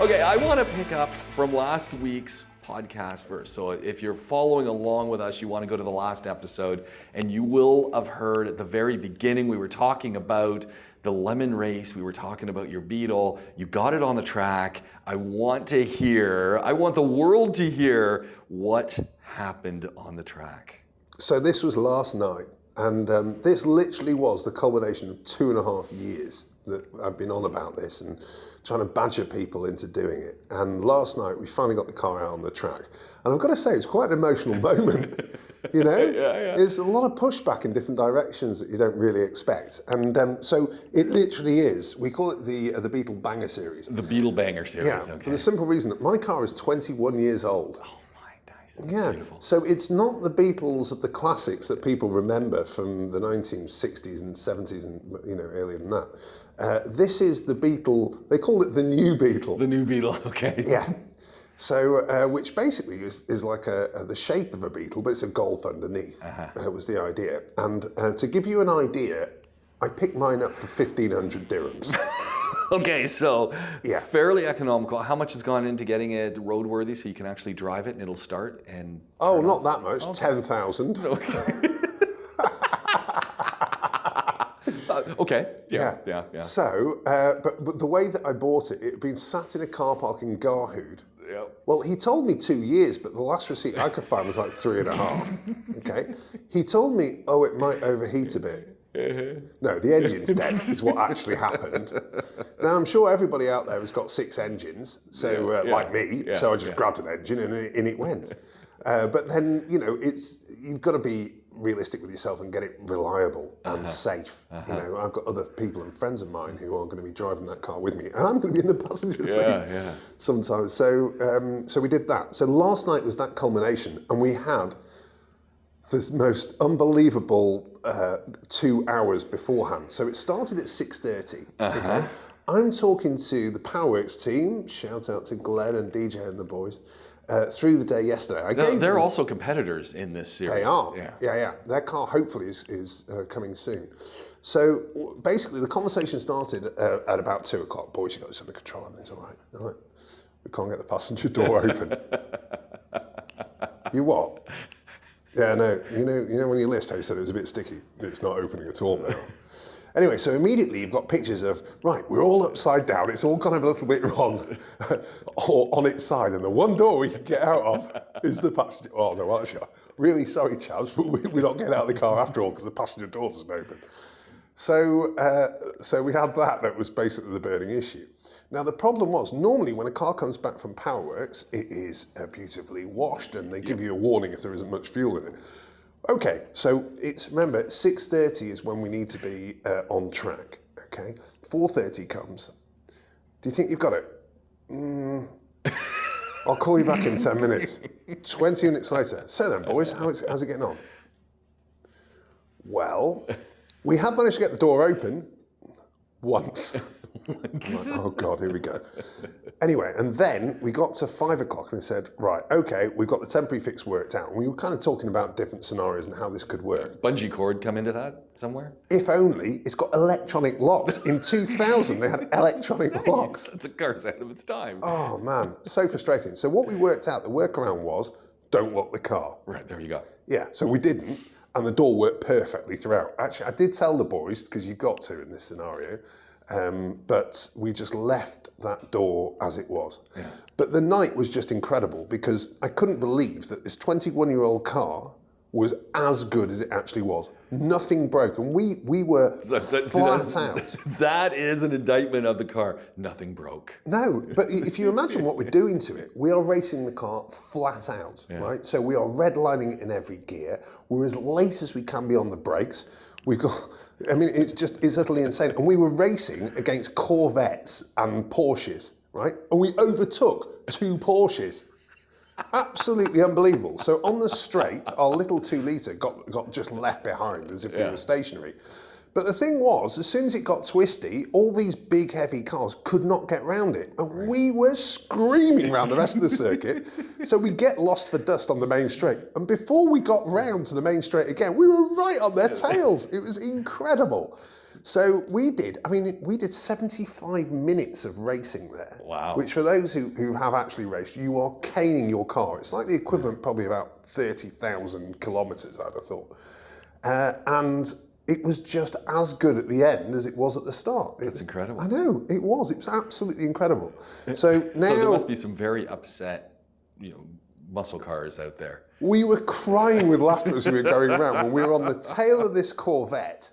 Okay, I want to pick up from last week's podcast first. So if you're following along with us, you want to go to the last episode, and you will have heard at the very beginning, we were talking about the lemon race. We were talking about your Beetle. You got it on the track. I want the world to hear what happened on the track. So this was last night, and this literally was the culmination of 2.5 years that I've been on about this and trying to badger people into doing it. And last night we finally got the car out on the track. And I've got to say, it's quite an emotional moment, you know? Yeah. There's a lot of pushback in different directions that you don't really expect. And so it literally is, we call it the Beetle Banger series. The Beetle Banger series, yeah, okay. For the simple reason that my car is 21 years old. Oh my, nice. Yeah, Beautiful. So it's not the Beatles of the classics that people remember from the 1960s and 70s and earlier than that. This is the Beetle, they call it the new Beetle. The new Beetle, okay. Yeah. So, which basically is like the shape of a beetle, but it's a golf underneath. Was the idea. And to give you an idea, I picked mine up for 1,500 dirhams. Okay, so yeah, fairly economical. How much has gone into getting it roadworthy so you can actually drive it and it'll start and... Oh, not that much, 10,000. Okay. Okay. Yeah. So, but the way that I bought it, it had been sat in a car park in Garhoud. Yep. Well, he told me 2 years, but the last receipt I could find was like 3.5. Okay. He told me, oh, it might overheat a bit. No, the engine's dead is what actually happened. Now, I'm sure everybody out there has got 6 engines, so like me, so I just grabbed an engine and in it went. But then, you've got to be realistic with yourself and get it reliable and safe. I've got other people and friends of mine who are going to be driving that car with me, and I'm going to be in the passenger seat sometimes. So we did that. So last night was that culmination, and we had this most unbelievable 2 hours beforehand. So it started at 6:30. Okay? I'm talking to the PowerWorks team. Shout out to Glenn and DJ and the boys. Through the day yesterday. They're also competitors in this series. They are. Yeah. Their car hopefully is coming soon. So basically the conversation started at about 2 o'clock. Boys, you got this under control. And it's all right. We can't get the passenger door open. You what? Yeah, no. You know when you list how you said it was a bit sticky? It's not opening at all now. Anyway, so immediately you've got pictures of, right, we're all upside down, it's all kind of a little bit wrong or on its side, and the one door we can get out of is the passenger. Oh, no, actually, really sorry, chaps, but we're not getting out of the car after all because the passenger door doesn't open. So we had that was basically the burning issue. Now, the problem was, normally when a car comes back from PowerWorks, it is beautifully washed, and they give you a warning if there isn't much fuel in it. Okay, so remember, 6:30 is when we need to be on track, okay? 4:30 comes. Do you think you've got it? I'll call you back in 10 minutes. 20 minutes later. So then, boys, how's it getting on? Well, we have managed to get the door open once. I'm like, oh God, here we go. Anyway, and then we got to 5 o'clock and they said, right, okay, we've got the temporary fix worked out. And we were kind of talking about different scenarios and how this could work. Bungee cord come into that somewhere? If only, it's got electronic locks. In 2000, they had electronic locks. That's a car's ahead of its time. Oh man, so frustrating. So what we worked out, the workaround was, don't lock the car. Right, there you go. Yeah, so we didn't. And the door worked perfectly throughout. Actually, I did tell the boys, because you've got to in this scenario, but we just left that door as it was. Yeah. But the night was just incredible because I couldn't believe that this 21-year-old car was as good as it actually was. Nothing broke, and we were flat out. That is an indictment of the car. Nothing broke. No, but if you imagine what we're doing to it, we are racing the car flat out, right? So we are redlining it in every gear. We're as late as we can be on the brakes. We've got... I mean, it's utterly insane. And we were racing against Corvettes and Porsches, right? And we overtook 2 Porsches. Absolutely unbelievable. So on the straight, our little 2-litre got just left behind as if we were stationary. But the thing was, as soon as it got twisty, all these big, heavy cars could not get round it. And we were screaming around the rest of the circuit. So we get lost for dust on the main straight. And before we got round to the main straight again, we were right on their tails. It was incredible. So we did 75 minutes of racing there. Wow. Which for those who have actually raced, you are caning your car. It's like the equivalent probably about 30,000 kilometres, I'd have thought. And it was just as good at the end as it was at the start. That's incredible. I know, it was. It was absolutely incredible. So now... So there must be some very upset, muscle cars out there. We were crying with laughter as we were going around when we were on the tail of this Corvette.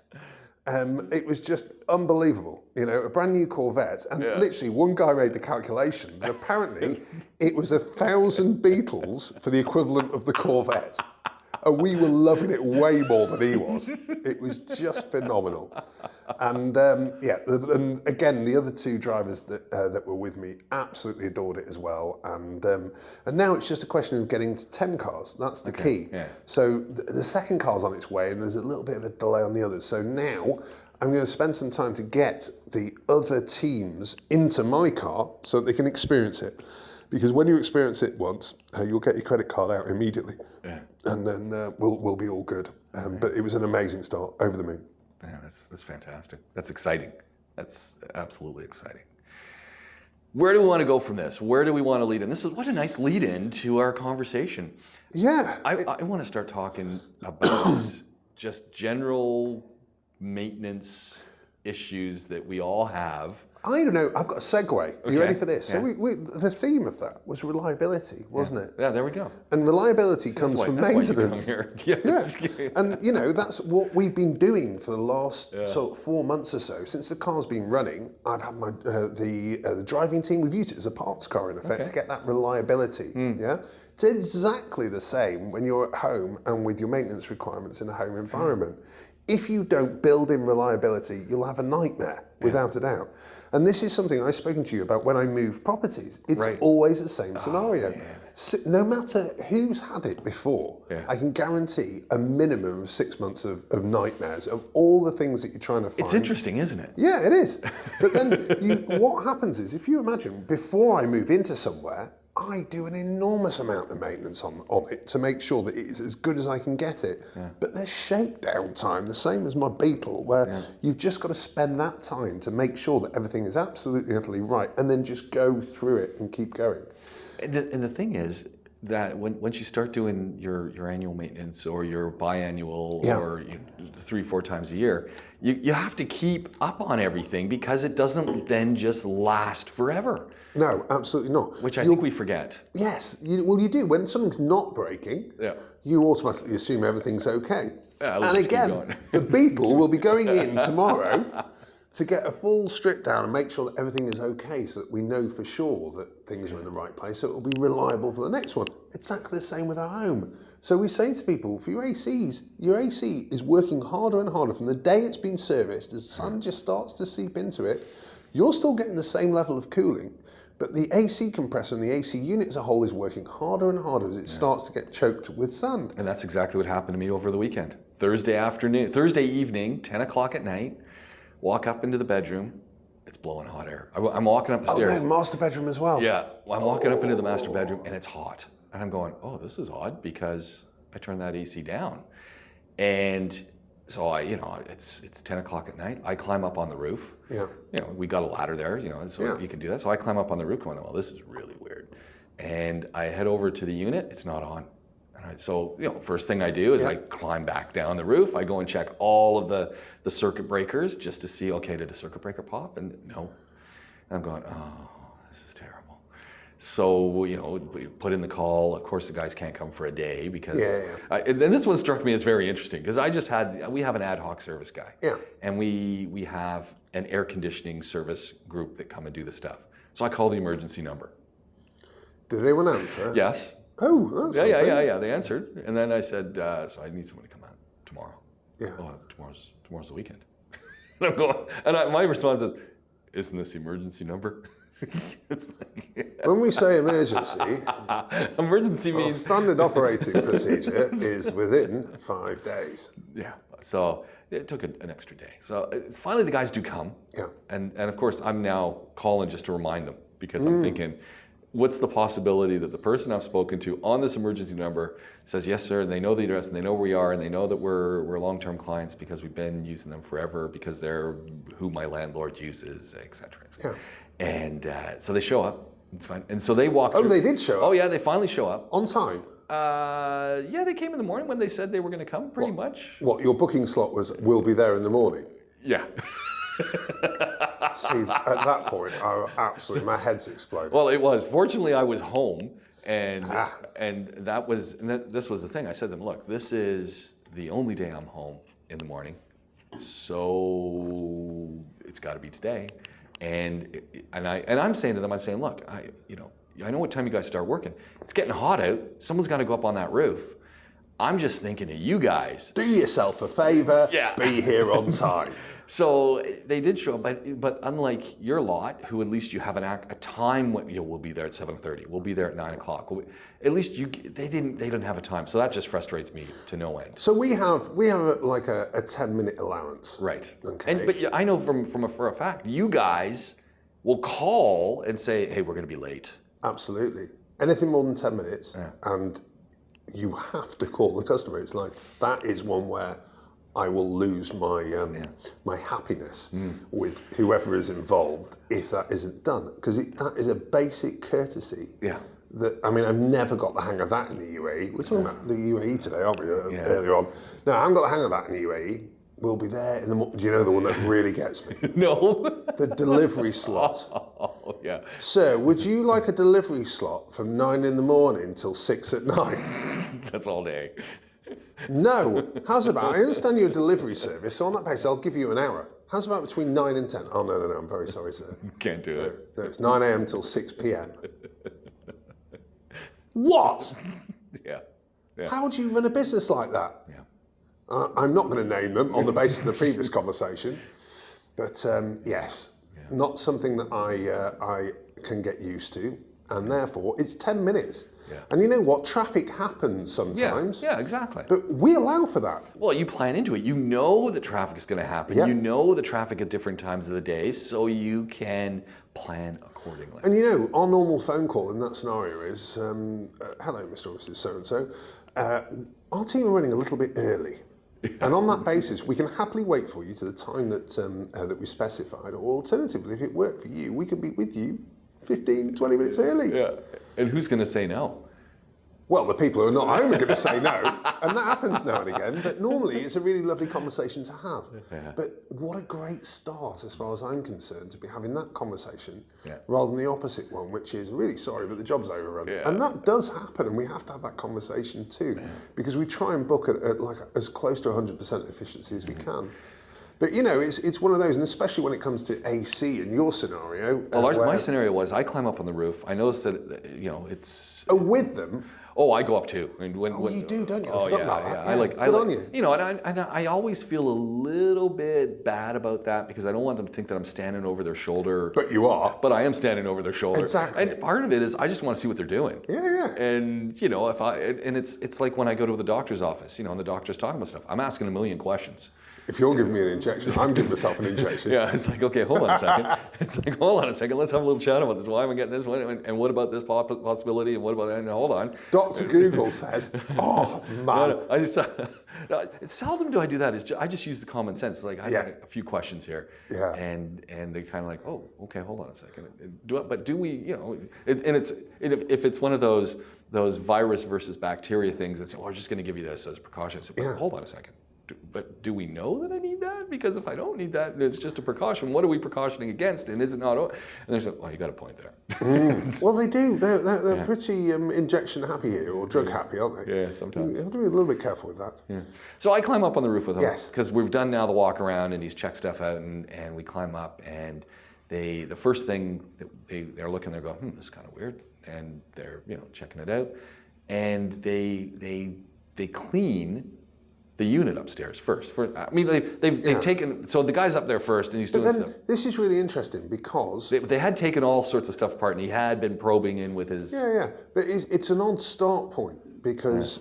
It was just unbelievable, a brand new Corvette. And literally one guy made the calculation that apparently it was 1,000 Beetles for the equivalent of the Corvette. And we were loving it way more than he was. It was just phenomenal. And and again, the other two drivers that were with me absolutely adored it as well. And now it's just a question of getting to 10 cars. That's the key. Yeah. So the second car's on its way, and there's a little bit of a delay on the others. So now I'm going to spend some time to get the other teams into my car so that they can experience it. Because when you experience it once, you'll get your credit card out immediately. Yeah. And then we'll be all good. But it was an amazing start, over the moon. Yeah, that's fantastic. That's exciting. That's absolutely exciting. Where do we want to go from this? Where do we want to lead in? What a nice lead in to our conversation. Yeah. I want to start talking about just general maintenance issues that we all have. I don't know. I've got a segue. Are you ready for this? Yeah. So the theme of that was reliability, wasn't it? Yeah, there we go. And reliability comes from maintenance. Yeah. And that's what we've been doing for the last sort of 4 months or so. Since the car's been running, I've had my the driving team. We've used it as a parts car in effect to get that reliability. Yeah. It's exactly the same when you're at home and with your maintenance requirements in a home environment. If you don't build in reliability, you'll have a nightmare, without a doubt. And this is something I've spoken to you about when I move properties. It's always the same scenario. So, no matter who's had it before, I can guarantee a minimum of 6 months of nightmares of all the things that you're trying to find. It's interesting, isn't it? Yeah, it is. But then what happens is, if you imagine, before I move into somewhere, I do an enormous amount of maintenance on it to make sure that it's as good as I can get it. Yeah. But there's shakedown time, the same as my Beetle, where you've just got to spend that time to make sure that everything is absolutely utterly right, and then just go through it and keep going. And the thing is that once you start doing your annual maintenance or your biannual or 3-4 times a year, you have to keep up on everything because it doesn't then just last forever. No, absolutely not. Which I think we forget. Yes, you do. When something's not breaking, you automatically assume everything's okay. Yeah, and again, the Beetle will be going in tomorrow to get a full strip down and make sure that everything is okay so that we know for sure that things are in the right place, so it will be reliable for the next one. Exactly the same with our home. So we say to people, for your ACs, your AC is working harder and harder from the day it's been serviced. As the sun just starts to seep into it, you're still getting the same level of cooling, but the AC compressor and the AC unit as a whole is working harder and harder as it starts to get choked with sand. And that's exactly what happened to me over the weekend. Thursday evening, 10 o'clock at night, walk up into the bedroom, it's blowing hot air. I'm walking up the stairs. Oh, no, master bedroom as well. Yeah, I'm walking up into the master bedroom and it's hot. And I'm going, oh, this is odd because I turned that AC down. And so it's 10 o'clock at night. I climb up on the roof. Yeah. We got a ladder there, so you can do that. So I climb up on the roof going, well, this is really weird. And I head over to the unit, it's not on. So first thing I do is I climb back down the roof. I go and check all of the circuit breakers just to see, okay, did a circuit breaker pop? And no. And I'm going, oh, this is terrible. So, we put in the call. Of course, the guys can't come for a day because, and this one struck me as very interesting because we have an ad hoc service guy. Yeah. And we have an air conditioning service group that come and do the stuff. So I call the emergency number. Did anyone answer? Yes. Oh, that's yeah. They answered, and then I said, "So I need someone to come out tomorrow." Yeah. Oh, tomorrow's the weekend. And I'm going, and my response is, "Isn't this the emergency number?" It's like, when we say emergency, emergency means standard operating procedure is within 5 days. Yeah. So it took an extra day. So finally, the guys do come. Yeah. And of course, I'm now calling just to remind them because I'm thinking, what's the possibility that the person I've spoken to on this emergency number says, yes, sir, and they know the address and they know where we are and they know that we're long-term clients because we've been using them forever because they're who my landlord uses, et cetera. Yeah. And so they show up. It's fine. And so they walk through. Oh, they did show up? Oh, yeah, they finally show up. On time? Yeah, they came in the morning when they said they were going to come, pretty much. What, your booking slot was, we'll be there in the morning? Yeah. See, at that point, my head's exploded. Well, it was. Fortunately, I was home, and this was the thing. I said to them, look, this is the only day I'm home in the morning, so it's got to be today. And I'm saying to them, look, I know what time you guys start working. It's getting hot out. Someone's got to go up on that roof. I'm just thinking of you guys. Do yourself a favor. Yeah. Be here on time. So they did show up, but unlike your lot, who at least you have a time when we'll be there at 7:30, we'll be there at 9 o'clock. At least they didn't have a time, so that just frustrates me to no end. So we have like a 10-minute allowance, right? Okay. But I know for a fact, you guys will call and say, hey, we're going to be late. Absolutely. Anything more than 10 minutes, and you have to call the customer. It's like that is one where I will lose my happiness with whoever is involved if that isn't done, because that is a basic courtesy. Yeah. I've never got the hang of that in the UAE. We're talking about the UAE today, aren't we? Earlier on. No, I haven't got the hang of that in the UAE. We'll be there in the morning. Do you know the one that really gets me? No. The delivery slot. Oh, yeah. Sir, would you like a delivery slot from 9 in the morning till 6 at night? That's all day. No. How's about, I understand you're a delivery service, so on that basis, I'll give you an hour. How's about between 9 and 10? Oh, no, I'm very sorry, sir. Can't do it. No, it's 9 a.m. till 6 p.m. What? Yeah. How do you run a business like that? Yeah. I'm not going to name them on the basis of the previous conversation, but yes, not something that I can get used to, and therefore it's 10 minutes. Yeah. And you know what? Traffic happens sometimes. Yeah, exactly. But we allow for that. Well, you plan into it. You know the traffic is going to happen. Yeah. You know the traffic at different times of the day, so you can plan accordingly. And you know, our normal phone call in that scenario is, hello, Mr. or Mrs. So-and-so. Our team are running a little bit early. And on that basis, we can happily wait for you to the time that we specified, or alternatively, if it worked for you, we can be with you 15, 20 minutes early. Yeah. And who's going to say no? Well, the people who are not home are going to say no, and that happens now and again, but normally it's a really lovely conversation to have. Yeah. But what a great start, as far as I'm concerned, to be having that conversation rather than the opposite one, which is, really sorry, but the job's overrun. Yeah. And that does happen, and we have to have that conversation too, because we try and book at like as close to 100% efficiency as we can. But you know, it's one of those, and especially when it comes to AC in your scenario. Well, my scenario was I climb up on the roof. I noticed that it's. Oh, with them. Oh, I go up too. And when you do, don't you? Oh, yeah. Good on you. You know, and I always feel a little bit bad about that because I don't want them to think that I'm standing over their shoulder. But you are. But I am standing over their shoulder. Exactly. And part of it is I just want to see what they're doing. Yeah. And you know, it's like when I go to the doctor's office, you know, and the doctor's talking about stuff. I'm asking a million questions. If you're giving me an injection, I'm giving myself an injection. Yeah, it's like, okay, hold on a second. It's like, hold on a second, let's have a little chat about this. Why am I getting this? And what about this possibility? And what about that? And hold on. Dr. Google says, oh, man. No, seldom do I do that. I just use the common sense. It's like, I got a few questions here. Yeah. And they kind of like, oh, okay, hold on a second. But do we, you know, if it's one of those virus versus bacteria things, it's, we're just going to give you this as a precaution. I say, well, hold on a second. But do we know that I need that? Because if I don't need that, and it's just a precaution, what are we precautioning against? And is it not? And they say, well, you got a point there. Well, they do. They're pretty injection happy here, or drug happy, aren't they? Yeah, sometimes. You have to be a little bit careful with that. Yeah. So I climb up on the roof with him. Yes. Because we've done now the walk around, and he's checked stuff out, and we climb up, and the first thing they're looking, they're going, this is kind of weird, and they're checking it out, and they clean the unit upstairs first. They've taken, so the guy's up there first and he's doing stuff. This is really interesting because... They had taken all sorts of stuff apart and he had been probing in with his... Yeah. But it's an odd start point because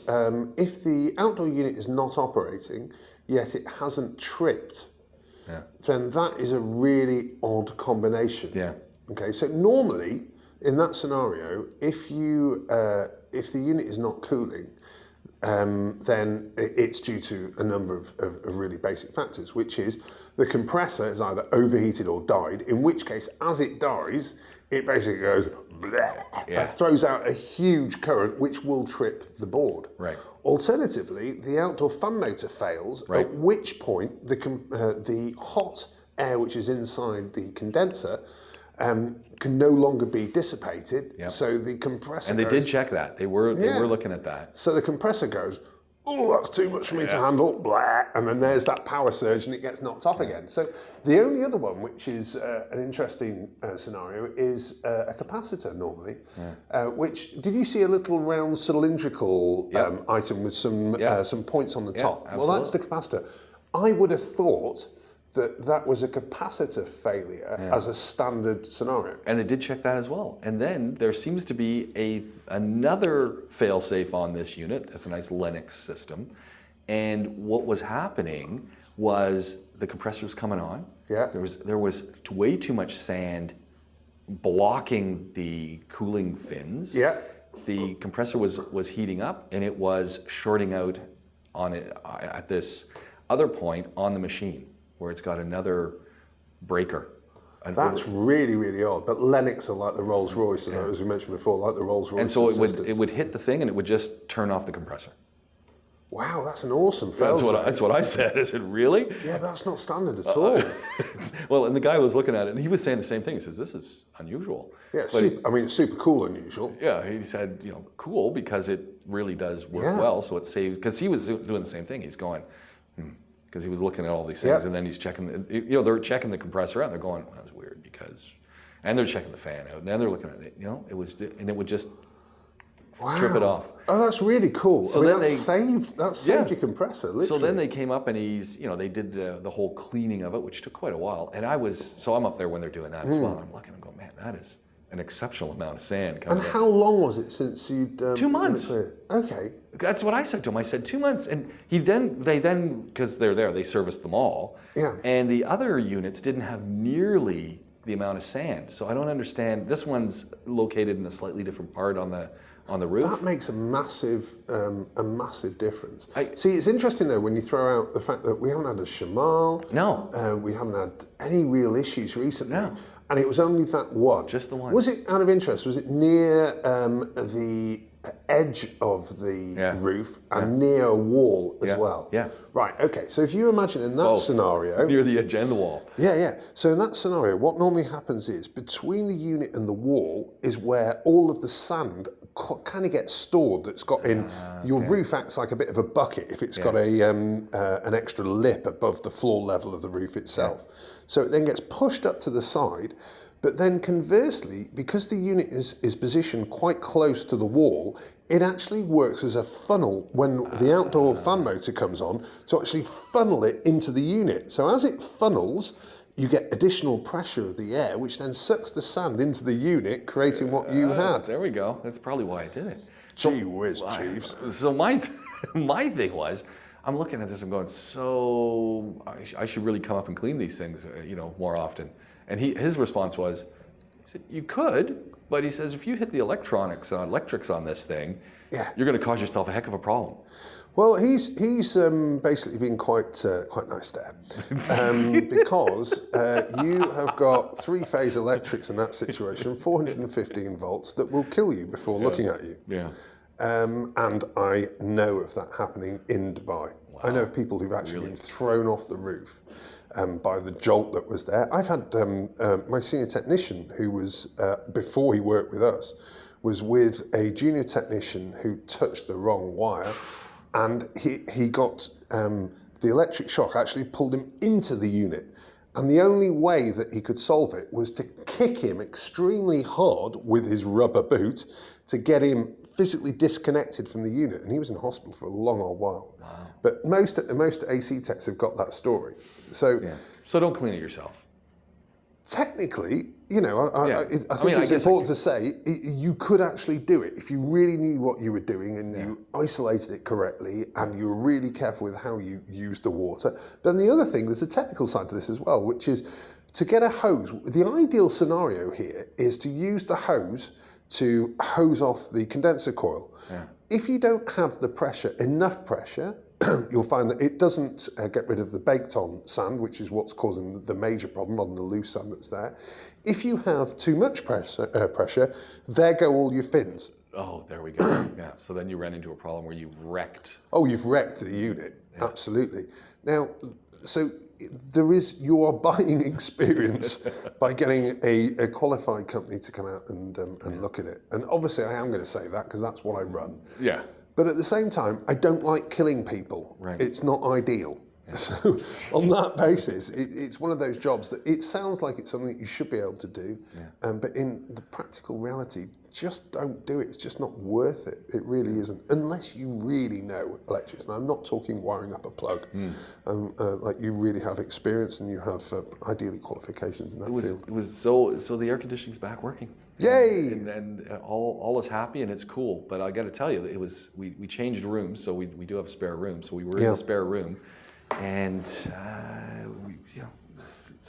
if the outdoor unit is not operating, yet it hasn't tripped, then that is a really odd combination. Yeah. Okay, so normally, in that scenario, if the unit is not cooling, then it's due to a number of really basic factors, which is the compressor is either overheated or died, in which case, as it dies, it basically goes bleh, throws out a huge current which will trip the board. Right. Alternatively, the outdoor fan motor fails, right. at which point the hot air which is inside the condenser can no longer be dissipated, so the compressor And they did check that. They were looking at that. So the compressor goes, oh, that's too much for me to handle, blah, and then there's that power surge and it gets knocked off again. So the only other one, which is an interesting scenario, is a capacitor normally, which, did you see a little round cylindrical item with some points on the top? Absolutely. Well, that's the capacitor. I would have thought that was a capacitor failure as a standard scenario. And they did check that as well. And then there seems to be another fail-safe on this unit. It's a nice Linux system. And what was happening was the compressor was coming on. Yeah. There was way too much sand blocking the cooling fins. Yeah. The compressor was heating up and it was shorting out on it at this other point on the machine, where it's got another breaker. That's really, really odd. But Lennox are like the Rolls Royce, as we mentioned before, like the Rolls Royce. And so it would hit the thing and it would just turn off the compressor. Wow, that's an awesome fail. That's what I said. I said, really? Yeah, but that's not standard at all. Well, and the guy was looking at it and he was saying the same thing. He says, this is unusual. Yeah, it's super cool unusual. Yeah, he said, cool, because it really does work well. So it saves, because he was doing the same thing. He's going, because he was looking at all these things, and then he's checking. They're checking the compressor out, and they're going, well, "That's weird," and they're checking the fan out, and then they're looking at it. It was, and it would just trip it off. Oh, that's really cool. So then that saved your compressor. Literally. So then they came up and they did the whole cleaning of it, which took quite a while. And I'm up there when they're doing that as well. And I'm looking and going, man, that is an exceptional amount of sand coming in. And how long was it since you'd 2 months? Okay. That's what I said to him. I said 2 months, and they then because they're there, they serviced them all. Yeah. And the other units didn't have nearly the amount of sand. So I don't understand. This one's located in a slightly different part on the roof. That makes a massive difference. See, it's interesting though when you throw out the fact that we haven't had a shamal. No. We haven't had any real issues recently. No. And it was only that one. Just the one. Was it, out of interest, was it near the edge of the roof and near a wall as well? Yeah. Right, okay. So if you imagine in that scenario... Near the edge and the wall. Yeah. So in that scenario, what normally happens is between the unit and the wall is where all of the sand kind of gets stored that's got in... Your roof acts like a bit of a bucket if it's got an extra lip above the floor level of the roof itself. Yeah. So it then gets pushed up to the side, but then conversely, because the unit is positioned quite close to the wall, it actually works as a funnel when the outdoor fan motor comes on to actually funnel it into the unit. So as it funnels, you get additional pressure of the air, which then sucks the sand into the unit, creating what you had. There we go. That's probably why I did it. Gee whiz, Chiefs. So my thing was, I'm looking at this and going, so I should really come up and clean these things, more often. And his response was, he said, you could, but he says, if you hit the electrics on this thing, you're going to cause yourself a heck of a problem. Well, he's basically been quite nice there, because you have got 3-phase electrics in that situation, 415 volts that will kill you before looking at you. Yeah. And I know of that happening in Dubai. Wow. I know of people who've actually been thrown off the roof by the jolt that was there. I've had my senior technician who was, before he worked with us, was with a junior technician who touched the wrong wire, and he got the electric shock actually pulled him into the unit. And the only way that he could solve it was to kick him extremely hard with his rubber boot to get him physically disconnected from the unit. And he was in hospital for a long old while. Wow. But most AC techs have got that story. So don't clean it yourself. Technically, I think it's important to say you could actually do it if you really knew what you were doing and you isolated it correctly and you were really careful with how you used the water. Then the other thing, there's a technical side to this as well, which is to get a hose, the ideal scenario here is to use the hose to hose off the condenser coil. Yeah. If you don't have the pressure, enough pressure, you'll find that it doesn't get rid of the baked on sand, which is what's causing the major problem on the loose sand that's there. If you have too much pressure, there go all your fins. Oh, there we go. Yeah. So then you ran into a problem where you've wrecked. Oh, you've wrecked the unit. Yeah. Absolutely. Now, so you are buying experience by getting a qualified company to come out and look at it. And obviously I am going to say that because that's what I run. Yeah. But at the same time, I don't like killing people. Right. It's not ideal. Yeah. So on that basis, it's one of those jobs that it sounds like it's something that you should be able to do, but in the practical reality, just don't do it. It's just not worth it. It really isn't, unless you really know electrics. And I'm not talking wiring up a plug. Like you really have experience and you have ideally qualifications in that field. It was so the air conditioning's back working. Yay! And all is happy and it's cool. But I got to tell you, we changed rooms, so we do have a spare room. So we were in the spare room. And it's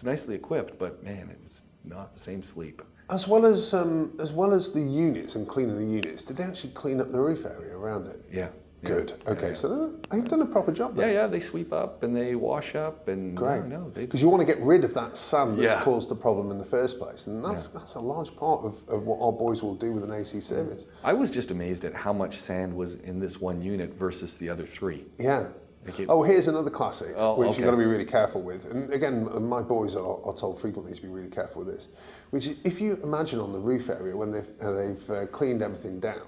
nicely equipped, but man, it's not the same sleep. As well as the units and cleaning the units, did they actually clean up the roof area around it? Yeah. Good. Okay, so they've done a proper job there. Yeah, they sweep up and they wash up and great. Because you want to get rid of that sand that's caused the problem in the first place, and that's a large part of what our boys will do with an AC service. I was just amazed at how much sand was in this one unit versus the other three. Yeah. Here's another classic, which you've got to be really careful with. And again, my boys are told frequently to be really careful with this. Which is, if you imagine on the roof area when they've cleaned everything down,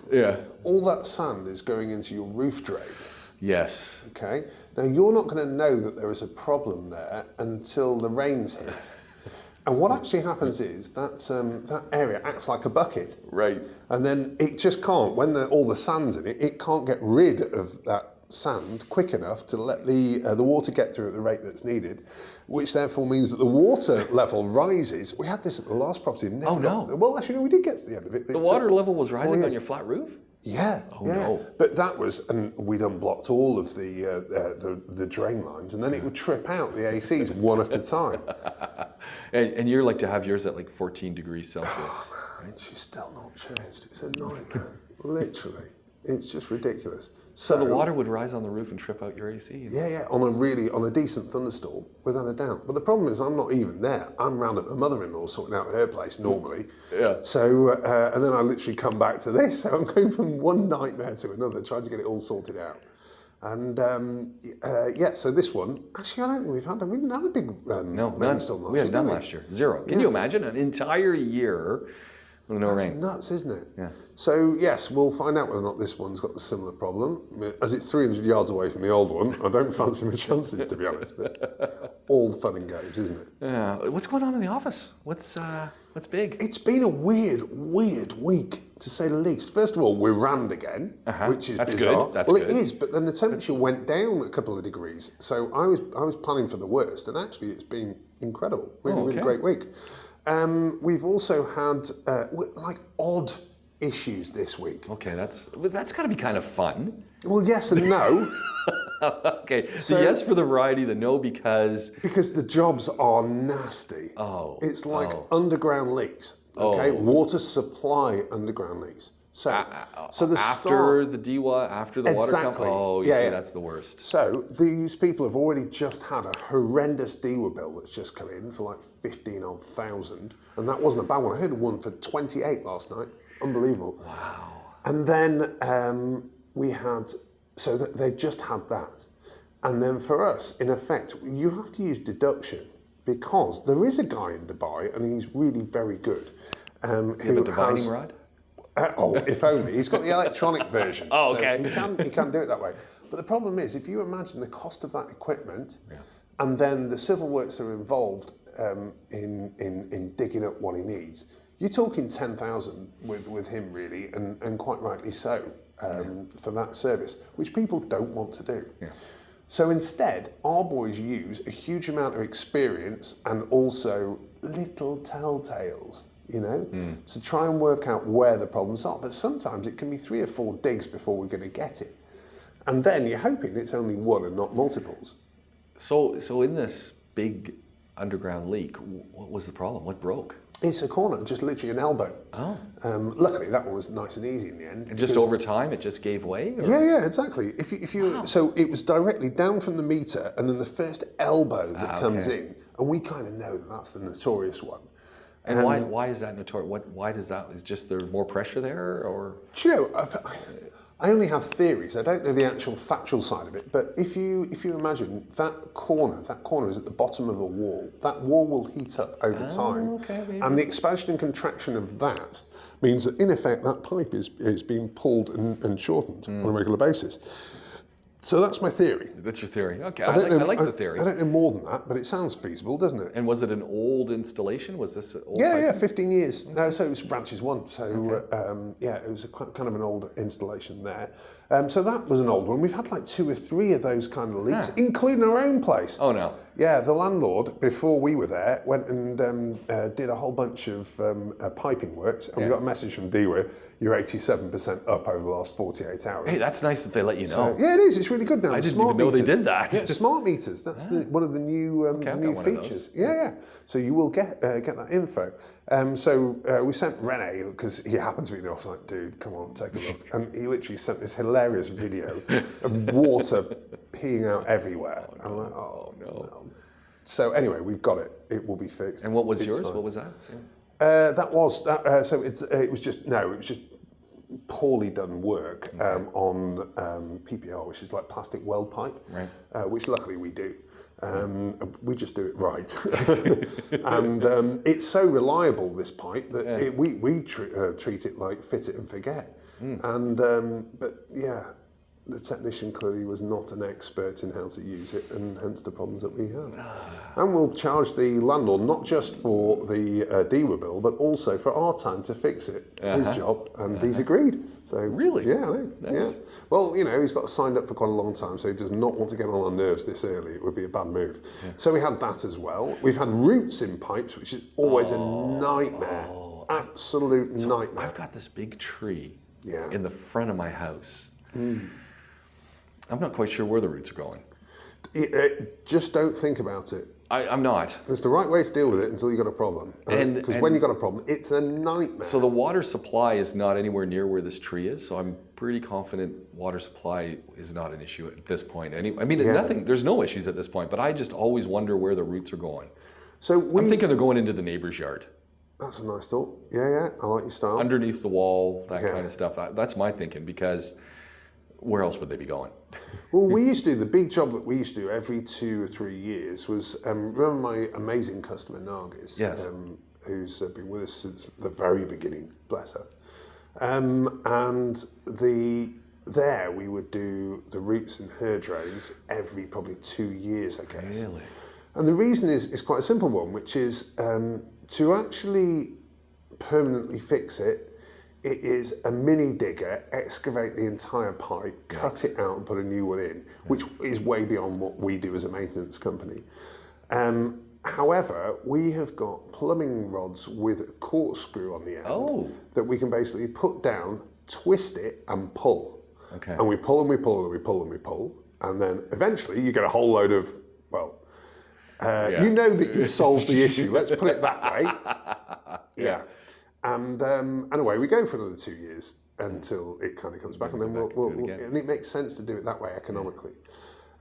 all that sand is going into your roof drain. Yes. Okay. Now you're not going to know that there is a problem there until the rains hit. And what actually happens is that that area acts like a bucket. Right. And then it just can't, when all the sand's in it, it can't get rid of that sand quick enough to let the water get through at the rate that's needed, which therefore means that the water level rises. We had this at the last property. Well, actually, no, we did get to the end of it. The water level was rising on your flat roof? Yeah. No. But that was, and we'd unblocked all of the drain lines, and then it would trip out the ACs one at a time. And you're like to have yours at like 14 degrees Celsius. Right? She's still not changed. It's a nightmare. Literally. It's just ridiculous. So the water would rise on the roof and trip out your AC? On a decent thunderstorm, without a doubt. But the problem is I'm not even there. I'm round at my mother-in-law sorting out her place normally. Yeah. So, and then I literally come back to this. So I'm going from one nightmare to another, trying to get it all sorted out. And so this one, actually I don't think we didn't have a big rainstorm. We had none last year. Zero. Can you imagine an entire year with no rain? That's nuts, isn't it? Yeah. So yes, we'll find out whether or not this one's got a similar problem. As it's 300 yards away from the old one, I don't fancy my chances, to be honest. But all fun and games, isn't it? Yeah. What's going on in the office? What's big? It's been a weird week, to say the least. First of all, we're rammed again, which is bizarre. Good. That's good. It is, but then the temperature went down a couple of degrees. So I was planning for the worst, and actually it's been incredible. Really great week. We've also had odd issues this week. Okay, that's got to be kind of fun. Well, yes and no. Okay, so yes for the variety, the no because the jobs are nasty. Oh, it's like underground leaks. Okay, water supply underground leaks. So after the water comes. Oh, you see, that's the worst. So these people have already just had a horrendous DEWA bill that's just come in for like 15,000, and that wasn't a bad one. I heard one for 28 last night. Unbelievable. Wow. And then they've just had that. And then for us, in effect, you have to use deduction because there is a guy in Dubai and he's really very good. Does he have a divining rod? If only. He's got the electronic version. Okay. So he can do it that way. But the problem is, if you imagine the cost of that equipment and then the civil works that are involved in digging up what he needs, you're talking 10,000 with him really, and quite rightly so, for that service, which people don't want to do. Yeah. So instead, our boys use a huge amount of experience and also little telltales, to try and work out where the problems are. But sometimes it can be 3 or 4 digs before we're going to get it. And then you're hoping it's only one and not multiples. So in this big underground leak. What was the problem? What broke? It's a corner, just literally an elbow. Oh. Luckily, that one was nice and easy in the end. And just over time, it just gave way? Or? Yeah, exactly. If you Wow. So it was directly down from the meter, and then the first elbow that comes in, and we kind of know that that's the notorious one. And why is that notorious? Why does that? Is just there more pressure there, or? Do you know, I only have theories. I don't know the actual factual side of it. But if you imagine that corner is at the bottom of a wall. That wall will heat up over time, okay, and the expansion and contraction of that means that in effect that pipe is being pulled and shortened on a regular basis. So that's my theory. That's your theory. Okay, I like the theory. I don't know more than that, but it sounds feasible, doesn't it? And was it an old installation? Was this old? Yeah, 15 years. No, so it was Branches 1. So it was kind of an old installation there. So that was an old one. We've had like 2 or 3 of those kind of leaks, including our own place. Oh no. Yeah, the landlord, before we were there, went and did a whole bunch of piping works, and we got a message from DWE, you're 87% up over the last 48 hours. Hey, that's nice that they let you know. Yeah, it is. It's really good now. I The didn't smart even know they meters. did that. Yeah, smart meters. That's one of the new I've got new one of those. features. Yeah. So you will get that info. So we sent Rene, because he happened to be in the office, like, dude, come on, take a look. And he literally sent this hilarious video of water peeing out everywhere. And I'm like, oh no. So anyway, we've got it. It will be fixed. And what was It's yours? fine. What was that? So it was just poorly done work on PPR, which is like plastic weld pipe, which luckily we do. We just do it right, and it's so reliable, this pipe, that we treat it like fit it and forget. And but yeah, the technician clearly was not an expert in how to use it, and hence the problems that we have. And we'll charge the landlord not just for the DWE bill, but also for our time to fix it, his job, and he's agreed. So Really? Yeah, yeah. Well, he's got signed up for quite a long time, so he does not want to get on our nerves this early. It would be a bad move. So we had that as well. We've had roots in pipes, which is always a nightmare. Absolute nightmare. I've got this big tree Yeah. in the front of my house. I'm not quite sure where the roots are going. Just don't think about it. I'm not. It's the right way to deal with it until you've got a problem. Because when you've got a problem, it's a nightmare. So the water supply is not anywhere near where this tree is. So I'm pretty confident water supply is not an issue at this point. Anyway, I mean, there's no issues at this point, but I just always wonder where the roots are going. So I'm thinking they're going into the neighbor's yard. That's a nice thought. Yeah, I like your style. Underneath the wall, that kind of stuff. That's my thinking, because where else would they be going? Well, the big job that we used to do every 2 or 3 years was, remember my amazing customer, Nargis, who's been with us since the very beginning, bless her. And there we would do the roots in her drains every probably 2 years, I guess. Really? And the reason is quite a simple one, which is to actually permanently fix it, it is a mini digger, excavate the entire pipe, cut it out and put a new one in, which is way beyond what we do as a maintenance company. However, we have got plumbing rods with a corkscrew on the end that we can basically put down, twist it and pull. Okay. And we pull and we pull and we pull and we pull. And then eventually you get a whole load of, you know that you've solved the issue. Let's put it that way. Yeah. And away we go for another 2 years until it kind of comes back, and then and it makes sense to do it that way economically.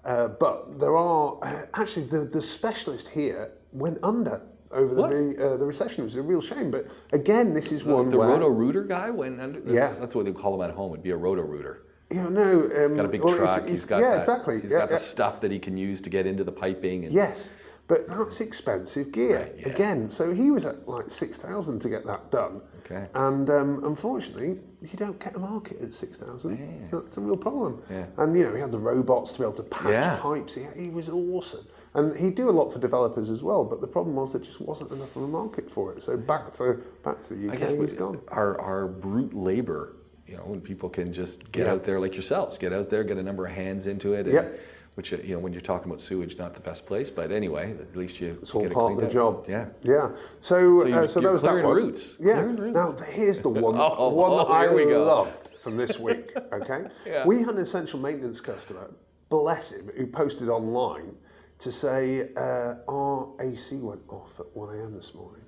But there are actually the specialist here went under over the recession. It was a real shame. But again, this is one the where roto-rooter guy went under. That's what they call him at home. It'd be a roto-rooter. Yeah, no. Got a big truck. He's got exactly. He's got the stuff that he can use to get into the piping. And yes. But that's expensive gear, Right, again. So he was at like 6,000 to get that done. Okay. And unfortunately, you don't get a market at 6,000. That's a real problem. Yeah. And he had the robots to be able to patch pipes. He was awesome. And he'd do a lot for developers as well. But the problem was there just wasn't enough of a market for it. So back to the UK, I guess he's gone. Our brute labor, when people can just get out there like yourselves, get out there, get a number of hands into it. And, which, when you're talking about sewage, not the best place, but anyway, at least you it's all get it part of the out. job. Yeah. So you're that was that clearing one. roots. Yeah. Clearing roots. Now here's the one. One that I here we go. loved from this week. Okay. Yeah. We had an essential maintenance customer, bless him, who posted online. to say our AC went off at 1 a.m. this morning.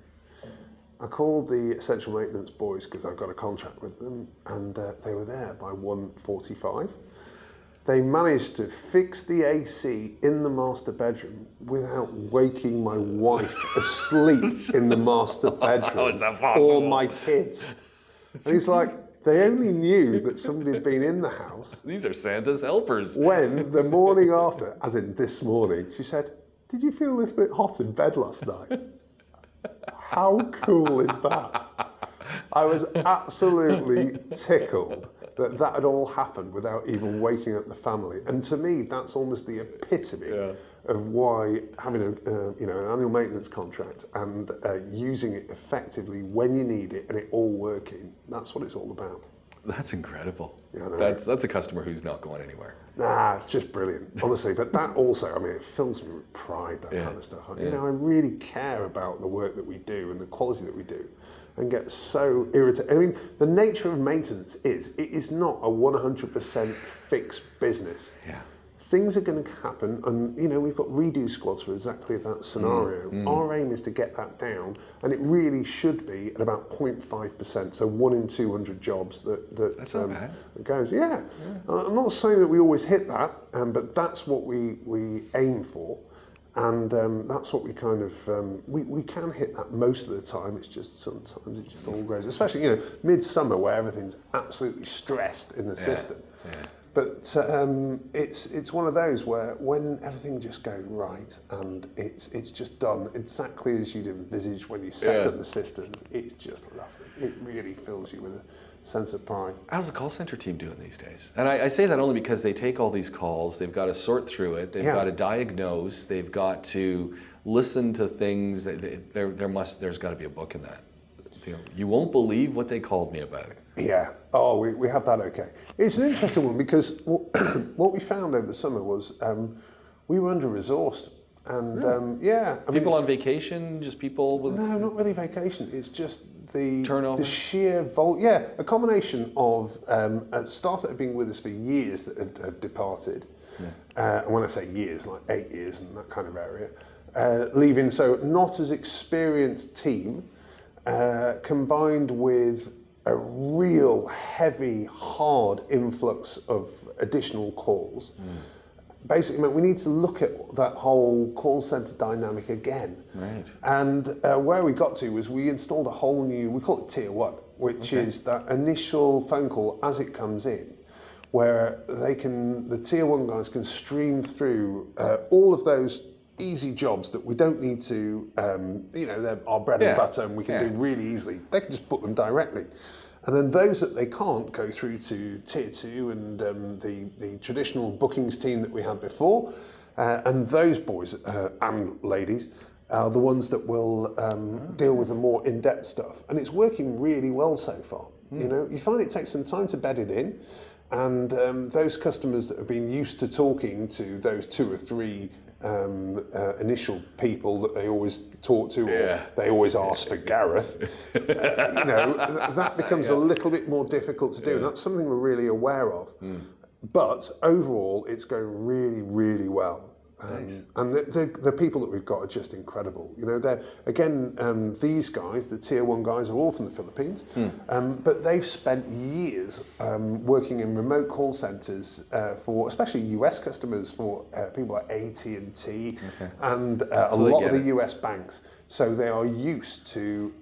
I called the essential maintenance boys because I've got a contract with them, and they were there by 1:45. They managed to fix the AC in the master bedroom without waking my wife asleep in the master bedroom. How is that possible? Or my kids. And it's like, they only knew that somebody had been in the house These are Santa's helpers. when the morning after, as in this morning, she said, "Did you feel a little bit hot in bed last night?" How cool is that? I was absolutely tickled that had all happened without even waking up the family. And to me, that's almost the epitome of why having an annual maintenance contract and using it effectively when you need it and it all working, that's what it's all about. That's incredible. Yeah, That's a customer who's not going anywhere. Nah, it's just brilliant, honestly. But that also, I mean, it fills me with pride, that kind of stuff. You know, I really care about the work that we do and the quality that we do, and get so irritated. I mean, the nature of maintenance is, it is not a 100% fixed business. Yeah. Things are going to happen, and you know, we've got redo squads for exactly that scenario. Our aim is to get that down, and it really should be at about 0.5%, so 1 in 200 jobs That's not bad. that goes. Yeah. I'm not saying that we always hit that, but that's what we aim for, and that's what we kind of we can hit that most of the time. It's just sometimes it just all goes, especially, you know, midsummer where everything's absolutely stressed in the system. Yeah. But it's one of those where when everything just goes right and it's just done exactly as you'd envisaged when you set up the systems, it's just lovely. It really fills you with a sense of pride. How's the call center team doing these days? And I say that only because they take all these calls, they've got to sort through it, they've got to diagnose, they've got to listen to things. There's got to be a book in that. You won't believe what they called me about. Yeah. Oh, we have that okay. It's an interesting one because what we found over the summer was we were under-resourced. And I mean, People on vacation, just people with... No, not really vacation. It's just the turnover? the sheer volume. Yeah, a combination of staff that have been with us for years that have departed. And when I say years, like 8 years and that kind of area, leaving. So not as experienced team, combined with a real heavy, hard influx of additional calls. Basically meant we need to look at that whole call centre dynamic again. Right. And where we got to was we installed a whole new, we call it Tier 1, which is that initial phone call as it comes in, where the Tier 1 guys can stream through all of those easy jobs that we don't need to, they're our bread and butter and we can do really easily. They can just put them directly. And then those that they can't go through to Tier 2 and the traditional bookings team that we had before. And those boys and ladies are the ones that will deal with the more in-depth stuff. And it's working really well so far. You know, you find it takes some time to bed it in. And those customers that have been used to talking to those 2 or 3 initial people that they always talk to, or they always ask for Gareth, that becomes a little bit more difficult to do, and that's something we're really aware of. But overall, it's going really, really well. Nice. And the people that we've got are just incredible. You know, they're again these guys, the Tier 1 guys, are all from the Philippines, but they've spent years working in remote call centres for, especially US customers, for people like AT&T and a lot of the US banks. So they are used to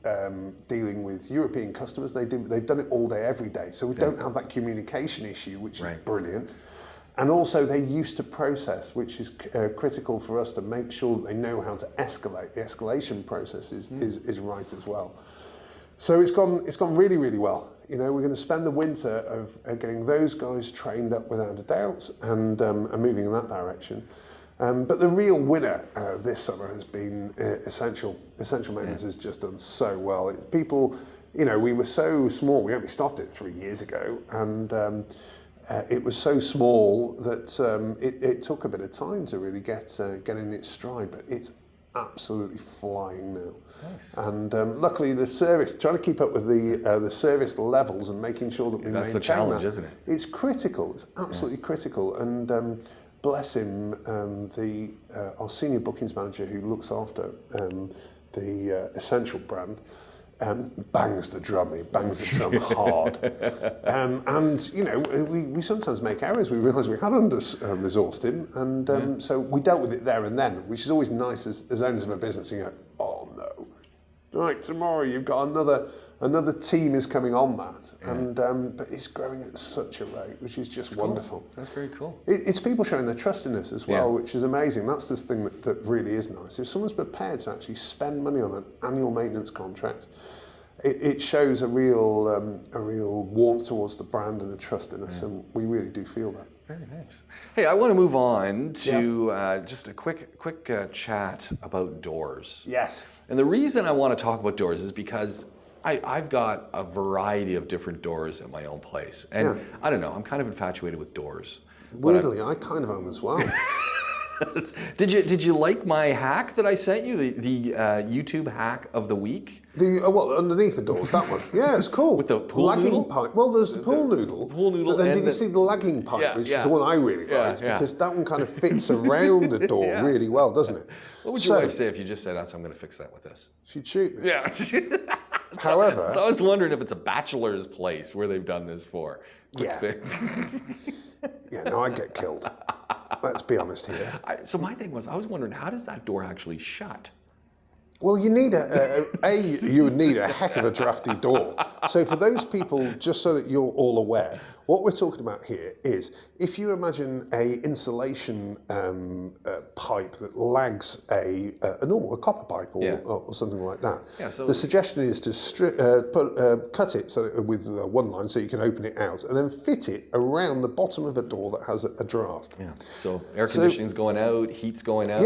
dealing with European customers. They've done it all day, every day. So we don't have that communication issue, which is brilliant. And also they're used to process, which is critical for us to make sure that they know how to escalate. The escalation process is right as well. So it's gone really, really well. You know, we're going to spend the winter of getting those guys trained up without a doubt and moving in that direction. But the real winner this summer has been Essential. Essential Maintenance has just done so well. People, you know, we were so small. We only started it 3 years ago, and it was so small that it took a bit of time to really get in its stride, but it's absolutely flying now. Nice. And luckily the service, trying to keep up with the service levels and making sure that we maintain that's the challenge, isn't it? It's critical, it's absolutely critical. And bless him, our senior bookings manager who looks after the Essential brand, bangs the drum. He bangs the drum hard. And, you know, we sometimes make errors. We realise we had under-resourced him, and so we dealt with it there and then, which is always nice as owners of a business. You go, oh no, right, tomorrow you've got another team is coming on that, and but it's growing at such a rate, which is just wonderful. Cool. That's very cool. It's people showing their trust in us as well, which is amazing. That's the thing that really is nice. If someone's prepared to actually spend money on an annual maintenance contract, it shows a real warmth towards the brand and a trust in us, and we really do feel that. Very nice. Hey, I want to move on to just a quick chat about doors. Yes. And the reason I want to talk about doors is because I've got a variety of different doors at my own place. And I don't know, I'm kind of infatuated with doors. Weirdly, I kind of am as well. Did you like my hack that I sent you, the YouTube hack of the week? Underneath the doors, that one. Yeah, it's cool. With the pool lagging noodle? pipe. Well, there's the pool noodle. Pool noodle. But then did you see the lagging pipe, which is the one I really like, because that one kind of fits around the door really well, doesn't it? What would your wife say if you just said, I'm going to fix that with this? She'd shoot me. Yeah. However... So I was wondering if it's a bachelor's place where they've done this for. Yeah. No, I'd get killed. Let's be honest here. So my thing was, I was wondering, how does that door actually shut? Well, you need you would need a heck of a drafty door. So for those people, just so that you're all aware, what we're talking about here is if you imagine a insulation pipe that lags a copper pipe or something like that. Yeah, so the suggestion is to cut it with one line so you can open it out, and then fit it around the bottom of a door that has a draft. Yeah. So air conditioning's going out, heat's going out.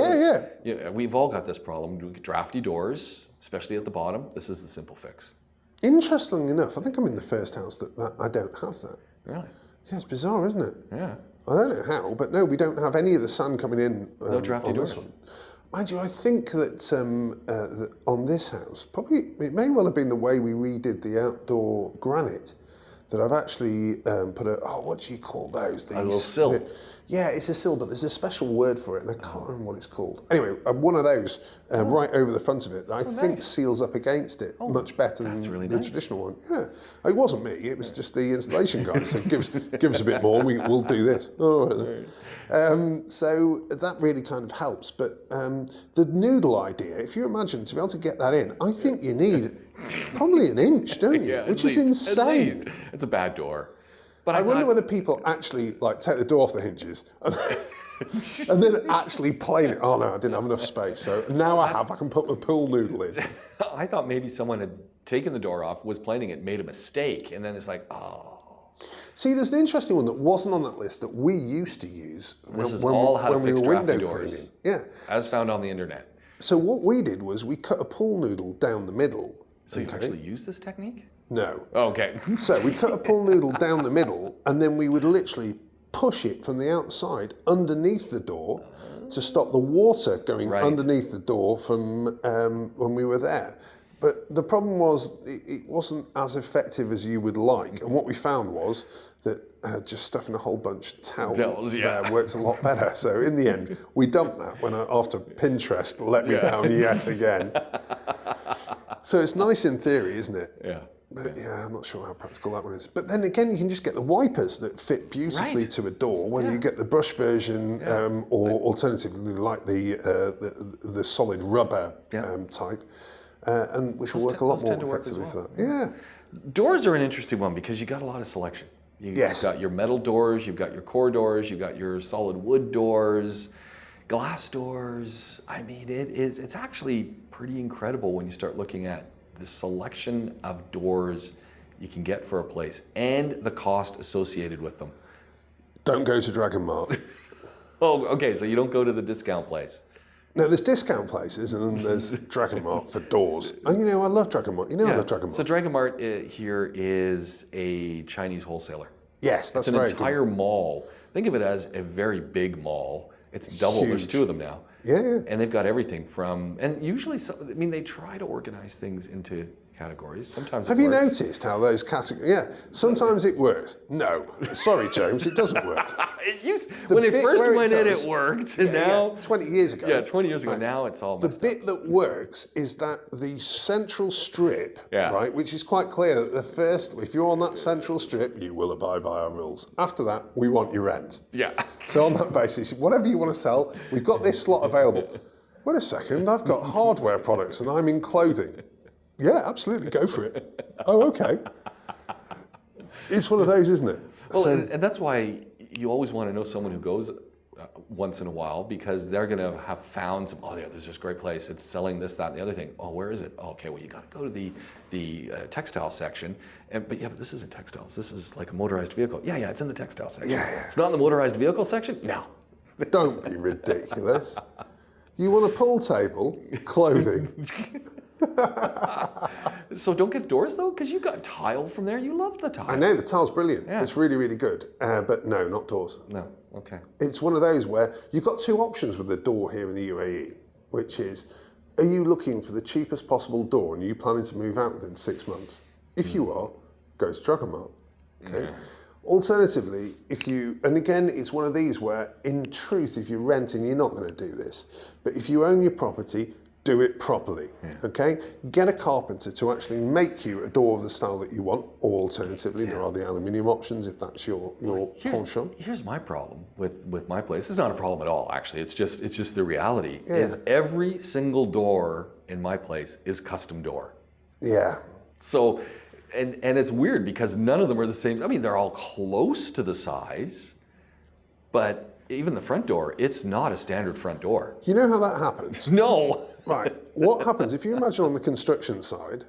Yeah. We've all got this problem. Drafty doors, especially at the bottom. This is the simple fix. Interestingly enough, I think I'm in the first house that I don't have that. Really? Yeah, it's bizarre, isn't it? Yeah. I don't know how, but no, we don't have any of the sun coming in. No drafty doors. Mind you, I think that on this house, probably it may well have been the way we redid the outdoor granite, that I've actually put what do you call those? A little sill. Yeah, it's a sill, but there's a special word for it, and I can't remember what it's called. Anyway, one of those right over the front of it that I think seals up against it much better than the traditional one. Yeah, it wasn't me; it was just the installation guy. So give us a bit more, and we'll do this. So that really kind of helps. But the noodle idea, if you imagine to be able to get that in, I think you need probably an inch, don't you? Which is insane. It's a bad door. But I wonder whether people actually take the door off the hinges and then actually plane it. Oh no, I didn't have enough space. So now I can put my pool noodle in. I thought maybe someone had taken the door off, was planing it, made a mistake, and then it's like, oh. See, there's an interesting one that wasn't on that list that we used to use when we were window cleaning. Yeah. As found on the internet. So what we did was we cut a pool noodle down the middle. So you actually use this technique? No. Okay. So we cut a pool noodle down the middle, and then we would literally push it from the outside underneath the door to stop the water going underneath the door from when we were there. But the problem was it wasn't as effective as you would like, and what we found was that just stuffing a whole bunch of towels there worked a lot better. So in the end, we dumped that after Pinterest let me down yet again. So it's nice in theory, isn't it? Yeah. But I'm not sure how practical that one is. But then again, you can just get the wipers that fit beautifully to a door, whether you get the brush version or alternatively like the solid rubber type, and which will work a lot more effectively for that. Yeah. Doors are an interesting one because you got a lot of selection. You've got your metal doors, you've got your core doors, you've got your solid wood doors, glass doors. I mean, it's actually pretty incredible when you start looking at the selection of doors you can get for a place and the cost associated with them. Don't go to Dragon Mart. Oh, okay, so you don't go to the discount place. No, there's discount places and then there's Dragon Mart for doors. And I love Dragon Mart. I love Dragon Mart. So Dragon Mart here is a Chinese wholesaler. Yes, that's it's an entire mall. Think of it as a very big mall. It's double. There's two of them now. Yeah. And they've got everything from, and usually, they try to organize things into categories. Sometimes Have you noticed how those categories? Yeah, sometimes it works. No, sorry, James, it doesn't work. When it first where went in, does- it worked, and now 20 years ago. Yeah, 20 years ago. Now it's all The messed bit that works is that the central strip, Yeah. right, which is quite clear that the first, if you're on that central strip, you will abide by our rules. After that, we want your rent. Yeah. So on that basis, whatever you want to sell, we've got this slot available. Wait a second, I've got hardware products and I'm in clothing. Yeah, absolutely, go for it. Oh, okay. It's one of those, isn't it? Well, and that's why you always want to know someone who goes once in a while, because they're going to have found some, oh, yeah, there's this great place. It's selling this, that, and the other thing. Oh, where is it? Oh, okay, well, you got to go to the textile section. But this isn't textiles. This is like a motorized vehicle. Yeah, it's in the textile section. Yeah. It's not in the motorized vehicle section? No. Don't be ridiculous. You want a pool table, clothing. So don't get doors, though, because you got tile from there. You love the tile. I know, the tile's brilliant. Yeah. It's really, really good. But no, not doors. No, okay. It's one of those where you've got two options with the door here in the UAE, which is, are you looking for the cheapest possible door and are you planning to move out within 6 months? If you are, go to Dragonmart. Okay. Yeah. Alternatively, and again, it's one of these where, in truth, if you're renting, you're not going to do this. But if you own your property, do it properly, okay? Get a carpenter to actually make you a door of the style that you want, or alternatively, there are the aluminium options if that's your penchant. Here's my problem with my place. It's not a problem at all, actually. It's just the reality is every single door in my place is custom door. Yeah. So, and it's weird because none of them are the same. I mean, they're all close to the size, but even the front door, it's not a standard front door. You know how that happens? No. Right. What happens, if you imagine on the construction side,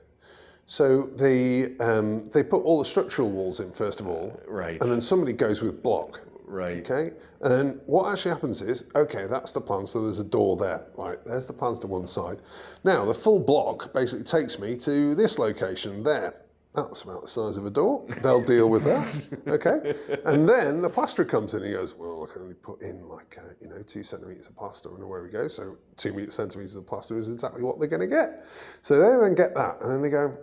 so they put all the structural walls in first of all, Right. and then somebody goes with block. Right. Okay, and then what actually happens is, okay, that's the plan, so there's a door there, right, there's the plans to one side. Now, the full block basically takes me to this location there. That's about the size of a door. They'll deal with that, okay? And then the plasterer comes in and he goes, well, I can only put in like, 2 centimetres of plaster, and away we go. So 2 centimetres of plaster is exactly what they're going to get. So they then get that, and then they go,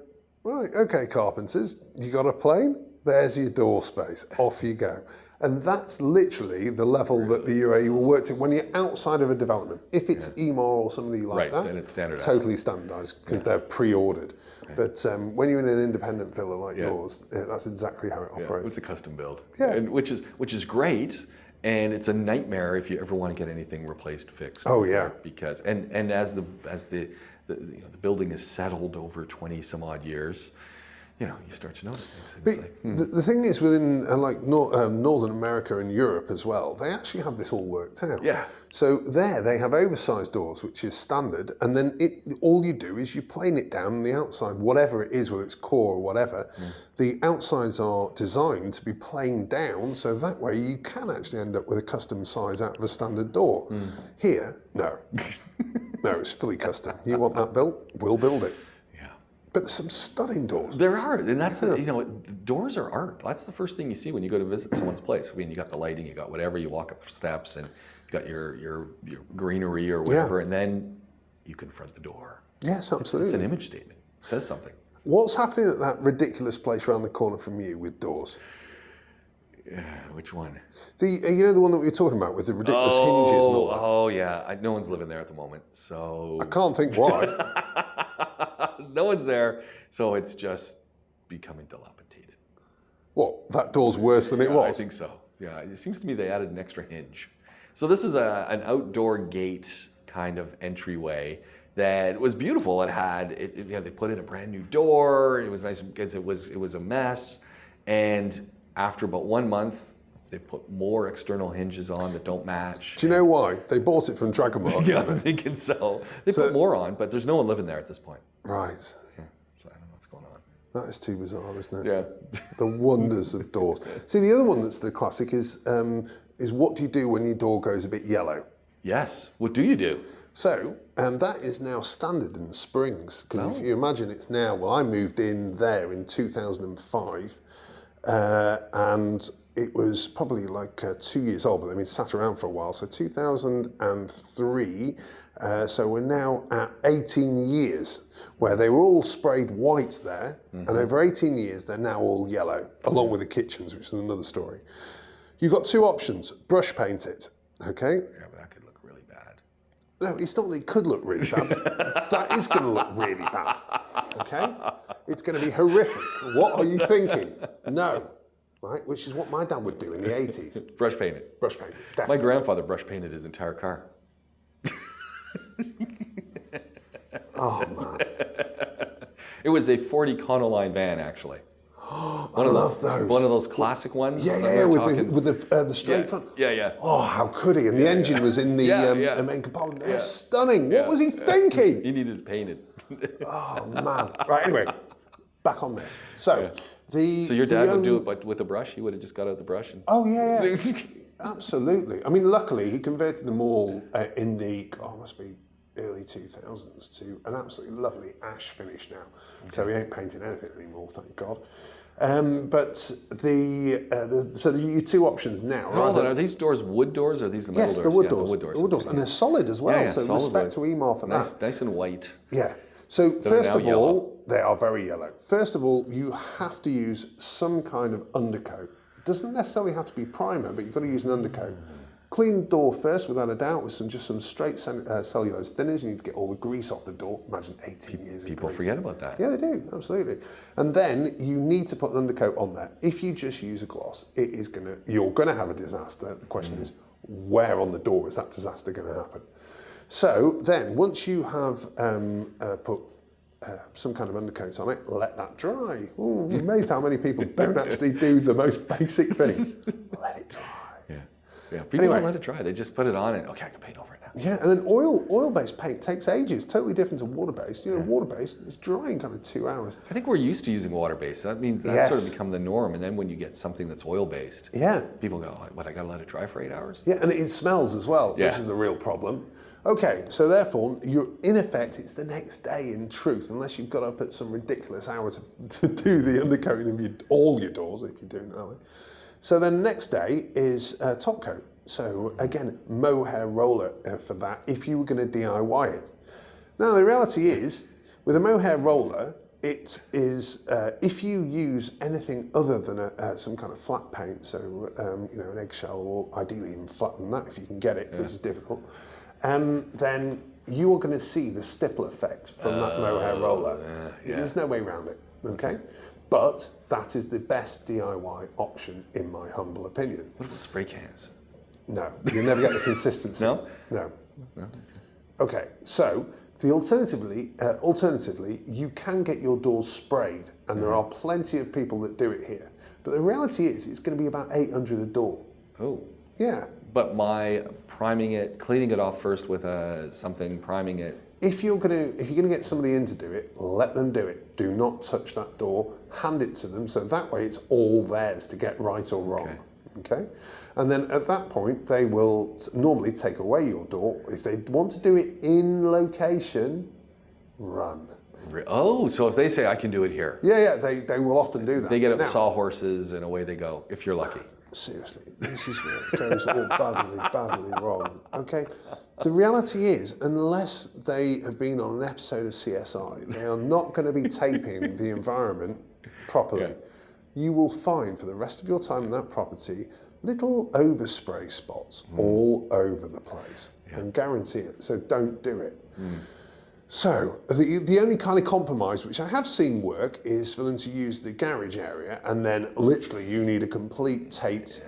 right, okay, carpenters, you got a plane? There's your door space. Off you go. And that's literally the level that the UAE will work to when you're outside of a development. If it's EMAR or somebody like that, then it's standardized. Totally standardized because they're pre-ordered. But when you're in an independent villa like yours, that's exactly how it operates. It's a custom build, Yeah. which is great, and it's a nightmare if you ever want to get anything replaced, fixed. Oh, yeah. Because and as the building is settled over 20 some odd years, you start to notice things. And it's like, The thing is, within Northern America and Europe as well, they actually have this all worked out. Yeah. So there, they have oversized doors, which is standard, and then all you do is you plane it down on the outside, whatever it is, whether it's core or whatever. The outsides are designed to be planed down, so that way you can actually end up with a custom size out of a standard door. Here, no. No, it's fully custom. You want that built? We'll build it. But there's some stunning doors. There are, and that's doors are art. That's the first thing you see when you go to visit someone's place. I mean, you got the lighting, you got whatever. You walk up the steps, and you got your greenery or whatever, and then you confront the door. Yes, absolutely. It's an image statement. It says something. What's happening at that ridiculous place around the corner from you with doors? Which one? The one that we were talking about with the ridiculous hinges and all that. Oh yeah, no one's living there at the moment, so I can't think why. no one's there, so it's just becoming dilapidated. What? That door's worse than it was? I think so. Yeah, it seems to me they added an extra hinge. So this is an outdoor gate kind of entryway that was beautiful. It had they put in a brand new door. It was nice because it was a mess, and after about 1 month, they put more external hinges on that don't match. Do you know why? They bought it from Dragonmart. Yeah, I'm thinking so. They put more on, but there's no one living there at this point. Right. Yeah, so I don't know what's going on. That is too bizarre, isn't it? Yeah. The wonders of doors. See, the other one that's the classic is what do you do when your door goes a bit yellow? Yes. What do you do? So, that is now standard in springs. Because if you imagine it's now, I moved in there in 2005, and it was probably like 2 years old, but I mean, sat around for a while. So 2003. So we're now at 18 years, where they were all sprayed white there, and over 18 years they're now all yellow, along with the kitchens, which is another story. You've got two options: brush paint it, okay? Yeah, but that could look really bad. No, it's not that it could look really bad. That is going to look really bad, okay? It's going to be horrific. What are you thinking? No, right? Which is what my dad would do in the 80s. Brush paint it. Brush paint it, My definitely. grandfather brush painted his entire car. Oh, man. It was a 40 Econoline van, actually. I love those. One of those classic ones. Yeah, that yeah, we're with talking- the straight front. Yeah, yeah. Oh, how could he? And the engine was in the main compartment. They're stunning. What was he thinking? He needed it painted. Oh, man. Right, anyway, back on this. So, So your dad would do it, but with a brush? He would have just got out the brush and... Oh, yeah. Absolutely. I mean, luckily, he converted them all in the, must be early 2000s to an absolutely lovely ash finish now. Okay. So he ain't painting anything anymore, thank God. But so your two options now. Hold on, are these doors wood doors or are these the metal doors? Yes, the wood Yeah, doors. the wood doors. The wood doors. And they're solid as well, so solid respect wood. to Emar for that. Nice and white. Yeah. So first now of yellow. all, they are very yellow. First of all, you have to use some kind of undercoat. Doesn't necessarily have to be primer, but you've got to use an undercoat. Clean the door first, without a doubt, with just some straight cellulose thinners. You need to get all the grease off the door. Imagine 18 years of People grease. forget about that. Yeah, they do, absolutely. And then you need to put an undercoat on there. If you just use a gloss, you're gonna have a disaster. The question is, where on the door is that disaster gonna happen? So then, once you have put some kind of undercoat on it, let that dry. Ooh, I'm amazed how many people don't actually do the most basic thing. Let it dry. Yeah, people don't let it dry. They just put it on and, okay, I can paint over it now. Yeah, and then oil-based paint takes ages. Totally different to water-based. You know, water-based is dry in kind of 2 hours. I think we're used to using water-based. That means that's sort of become the norm. And then when you get something that's oil-based, people go, what, I gotta let it dry for 8 hours? Yeah, and it smells as well, which is the real problem. Okay, so therefore, in effect, it's the next day in truth, unless you've got up at some ridiculous hour to do the undercoating of all your doors, if you're doing it that way. So then next day is top coat. So again, mohair roller for that, if you were going to DIY it. Now the reality is, with a mohair roller, it is, if you use anything other than some kind of flat paint, so an eggshell, or ideally even flatter than that if you can get it, which is difficult, then you are going to see the stipple effect from that mohair roller. There's no way around it, okay? But that is the best DIY option in my humble opinion. What about spray cans? No, you never get the consistency. No? No. Okay, so alternatively, you can get your doors sprayed, and there are plenty of people that do it here. But the reality is, it's going to be about $800 a door. Oh. Yeah. But my priming it, cleaning it off first with something, priming it. If you're gonna get somebody in to do it, let them do it. Do not touch that door. Hand it to them, so that way it's all theirs to get right or wrong. Okay? And then at that point, they will normally take away your door. If they want to do it in location, run. Oh, so if they say I can do it here, Yeah, they will often do that. they get up sawhorses and away they go. If you're lucky. Seriously, this is where it goes all badly wrong. Okay, the reality is, unless they have been on an episode of CSI, they are not going to be taping the environment properly. Yeah. You will find for the rest of your time in that property little overspray spots all over the place, and guarantee it. So don't do it. So the only kind of compromise which I have seen work is for them to use the garage area, and then literally you need a complete taped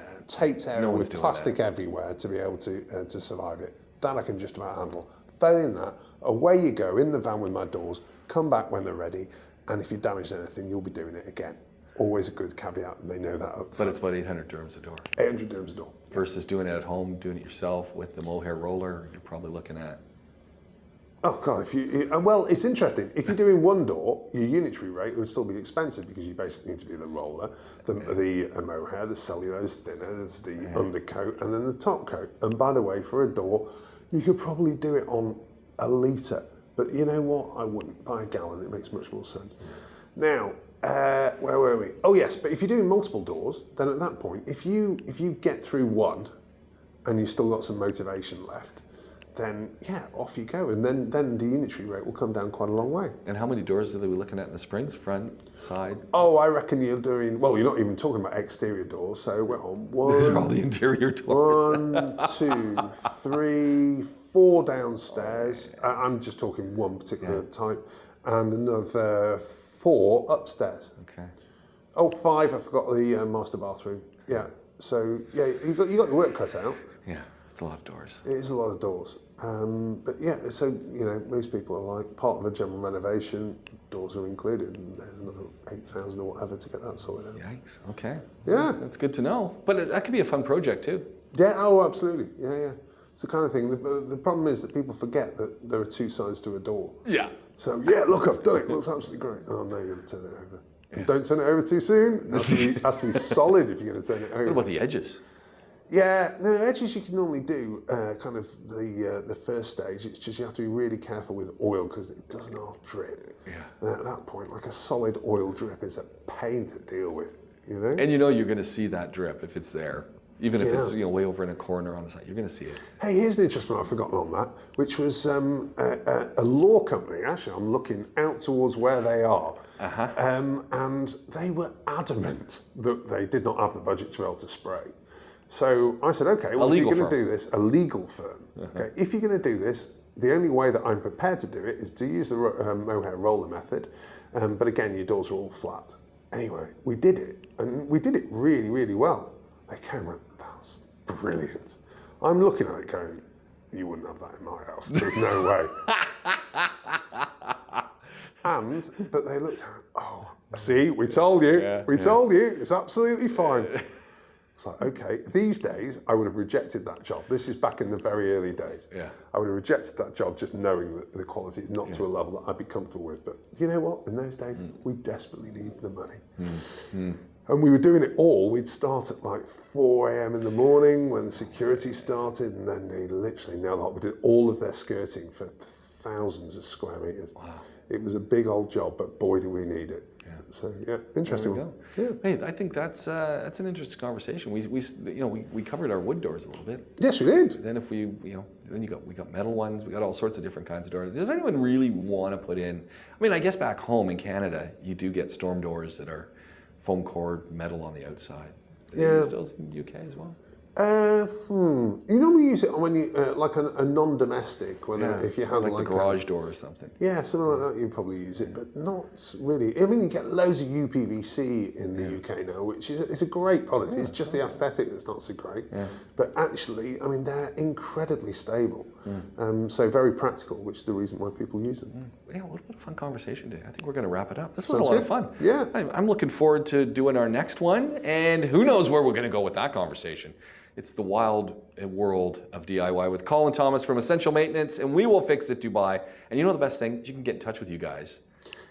area with plastic everywhere to be able to survive it. That I can just about handle. Failing that, away you go in the van with my doors, come back when they're ready, and if you damaged anything, you'll be doing it again. Always a good caveat, and they know that up front. But it's about 800 dirhams a door. 800 dirhams a door. Versus doing it at home, doing it yourself with the mohair roller, you're probably looking at... Oh God! Well, it's interesting. If you're doing one door, your unitary rate would still be expensive because you basically need to be the roller, the mohair, the cellulose thinner, there's the undercoat, and then the top coat. And by the way, for a door, you could probably do it on a litre. But you know what? I wouldn't buy a gallon. It makes much more sense. Now, Where were we? Oh yes, but if you're doing multiple doors, then at that point, if you get through one, and you've still got some motivation left, then yeah, off you go, and then the unitary rate will come down quite a long way. And how many doors are we looking at in the springs? Front, side? Oh, I reckon you're doing, well, you're not even talking about exterior doors, so we're on These are all the interior doors. 1, 2, 3, 4 downstairs. I'm just talking one particular type, and another 4 upstairs. Okay. Oh, 5, I forgot the master bathroom. Yeah, so yeah, you got your work cut out. Yeah, it's a lot of doors. It is a lot of doors. But yeah, so, you know, most people are like, part of a general renovation, doors are included, and there's another 8,000 or whatever to get that sorted out. Yikes, okay. Yeah. That's good to know. But that could be a fun project too. Yeah, oh, absolutely. Yeah, yeah. It's the kind of thing, the problem is that people forget that there are 2 sides to a door. Yeah. So, yeah, look, I've done it. It looks absolutely great. Oh, no, you're going to turn it over. And don't turn it over too soon. It has to be solid if you're going to turn it over. What about the edges? Yeah, no, edges you can normally do kind of the first stage. It's just you have to be really careful with oil because it doesn't half drip. Yeah. And at that point, like a solid oil drip is a pain to deal with, you know? And you know you're going to see that drip if it's there. Even if Yeah. it's way over in a corner on the side, you're going to see it. Hey, here's an interesting one I've forgotten on that, which was a law company. Actually, I'm looking out towards where they are. And they were adamant that they did not have the budget to be able to spray. So I said, okay, well, if you're going to do this, a legal firm, okay, if you're going to do this, the only way that I'm prepared to do it is to use the mohair roller method. But again, your doors are all flat. Anyway, we did it, and we did it really, really well. They came and went, that's brilliant. I'm looking at it going, you wouldn't have that in my house. There's no way. But they looked at it, oh, see, we told you. We told you. It's absolutely fine. It's like, okay, these days, I would have rejected that job. This is back in the very early days. Yeah. I would have rejected that job just knowing that the quality is not to a level that I'd be comfortable with. But you know what? In those days, we desperately needed the money. And we were doing it all. We'd start at like 4 a.m. in the morning when the security started, and then they literally nailed it. We did all of their skirting for thousands of square meters. Wow. It was a big old job, but boy, do we need it. Yeah. So yeah, interesting one. Yeah. Hey, I think that's an interesting conversation. We covered our wood doors a little bit. Yes, we did. Then if we got metal ones. We got all sorts of different kinds of doors. Does anyone really want to put in? I mean, I guess back home in Canada, you do get storm doors that are foam core metal on the outside. Yeah. Still in the UK as well. You normally use it when you like a non-domestic, if you had like a garage door or something. Yeah, something like that. You probably use it, but not really. I mean, you get loads of UPVC in the UK now, which is a great product. It's just the aesthetic that's not so great, but actually, I mean, they're incredibly stable, so very practical, which is the reason why people use them. Yeah, what a fun conversation today. I think we're going to wrap it up. This was a lot of fun. Yeah, I'm looking forward to doing our next one, and who knows where we're going to go with that conversation. It's the wild world of DIY with Colin Thomas from Essential Maintenance and WeWillFixIt Dubai. And you know the best thing? You can get in touch with you guys.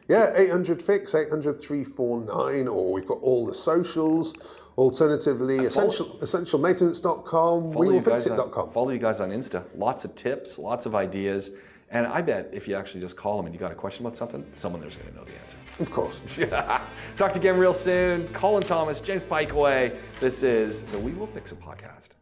Yeah, 800-FIX, 800-349, or we've got all the socials. Alternatively, essentialmaintenance.com, WeWillFixIt.com. Follow you guys on Insta. Lots of tips, lots of ideas. And I bet if you actually just call them and you got a question about something, someone there's going to know the answer. Of course. Talk to you again real soon. Colin Thomas, James Piecowye. This is the We Will Fix It podcast.